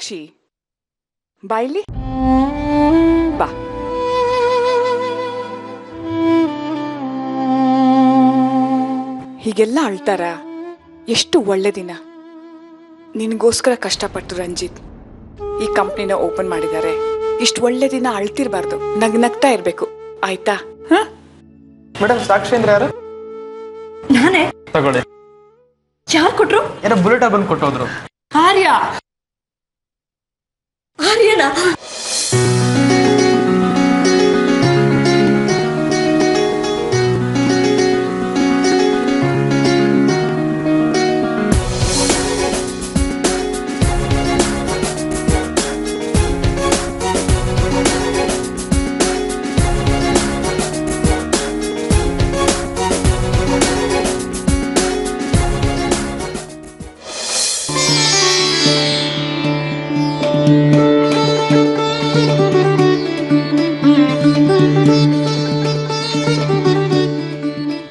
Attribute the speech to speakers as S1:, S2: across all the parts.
S1: ಸಾಕ್ಷಿ ಬಾಯ್ಲಿ ಬಾ. ಹೀಗೆಲ್ಲ ಅಳ್ತಾರ? ಎಷ್ಟು ಒಳ್ಳೆ ದಿನ. ನಿನಗೋಸ್ಕರ ಕಷ್ಟಪಟ್ಟು ರಂಜಿತ್ ಈ ಕಂಪ್ನಿನ ಓಪನ್ ಮಾಡಿದ್ದಾರೆ. ಇಷ್ಟು ಒಳ್ಳೆ ದಿನ ಅಳ್ತಿರ್ಬಾರ್ದು, ನಗ್ನಗ್ತಾ ಇರ್ಬೇಕು, ಆಯ್ತಾ?
S2: ಮೇಡಮ್, ಸಾಕ್ಷಿ ಅಂದ್ರೆ ಯಾರು?
S3: ನಾನೇ.
S2: ತಗೊಳ್ಳಿ.
S3: ಯಾರು ಕೊಟ್ರು?
S2: ಏನೋ ಬುಲೆಟ್ ಬಂದು ಕೊಟ್ಟೋದ್ರು.
S3: ಆರ್ಯ. ಆರ್ಯನಾ?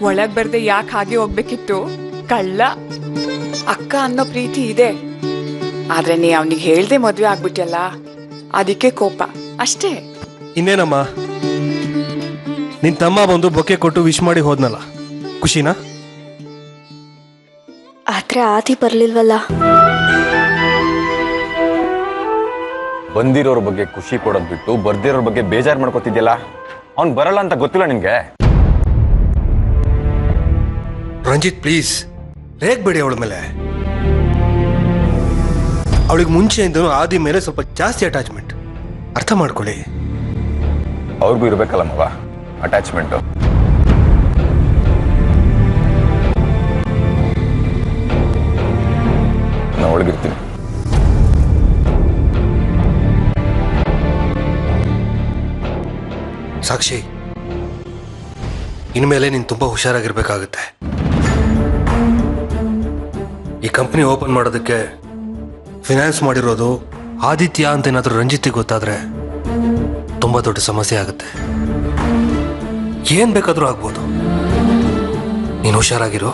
S1: ಒಳಗ್ ಬರ್ದೆ ಯಾಕೆ ಹಾಗೆ ಹೋಗ್ಬೇಕಿತ್ತು? ಕಳ್ಳ. ಅಕ್ಕ ಅನ್ನೋ ಪ್ರೀತಿ ಇದೆ, ಆದ್ರೆ ನೀ ಅವನಿಗೆ ಹೇಳ್ದೆ ಮದ್ವೆ ಆಗ್ಬಿಟ್ಯಲ್ಲ, ಅದಕ್ಕೆ ಕೋಪ ಅಷ್ಟೇ.
S4: ಇನ್ನೇನಮ್ಮ, ನಿನ್ ತಮ್ಮ ಬಂದು ಬೊಕ್ಕೆ ಕೊಟ್ಟು ವಿಶ್ ಮಾಡಿ ಹೋದ್ನಲ್ಲ, ಖುಷಿನಾ?
S5: ಆದ್ರೆ ಆದಿ ಬರ್ಲಿಲ್ವಲ್ಲ.
S6: ಬಂದಿರೋರ ಬಗ್ಗೆ ಖುಷಿ ಕೊಡೋದ್ ಬಿಟ್ಟು ಬರ್ದಿರೋರ್ ಬಗ್ಗೆ ಬೇಜಾರ್ ಮಾಡ್ಕೊತಿದ್ಯಲ್ಲ. ಅವ್ನ್ ಬರಲ್ಲ ಅಂತ ಗೊತ್ತಿಲ್ಲ ನಿನ್ಗೆ?
S4: ರಂಜಿತ್ ಪ್ಲೀಸ್ ರೇಗ್ಬೇಡಿ ಅವಳ ಮೇಲೆ. ಅವಳಿಗೆ ಮುಂಚೆಯಿಂದನೂ ಆದಿ ಮೇಲೆ ಸ್ವಲ್ಪ ಜಾಸ್ತಿ ಅಟ್ಯಾಚ್ಮೆಂಟ್, ಅರ್ಥ ಮಾಡ್ಕೊಳ್ಳಿ.
S6: ಅವ್ರಿಗೂ ಇರ್ಬೇಕಲ್ಲ ಮಗ ಅಟ್ಯಾಚ್ಮೆಂಟು. ನಾ ಒಳಗಿರ್ತೀನಿ.
S4: ಸಾಕ್ಷಿ, ಇನ್ಮೇಲೆ ನೀನು ತುಂಬಾ ಹುಷಾರಾಗಿರ್ಬೇಕಾಗುತ್ತೆ. ಈ ಕಂಪ್ನಿ ಓಪನ್ ಮಾಡೋದಕ್ಕೆ ಫಿನಾನ್ಸ್ ಮಾಡಿರೋದು ಆದಿತ್ಯ ಅಂತ ಏನಾದರೂ ರಂಜಿತಿಗೆ ಗೊತ್ತಾದ್ರೆ ತುಂಬಾ ದೊಡ್ಡ ಸಮಸ್ಯೆ ಆಗುತ್ತೆ. ಏನ್ ಬೇಕಾದ್ರೂ ಆಗ್ಬೋದು, ನೀನು ಹುಷಾರಾಗಿರೋ.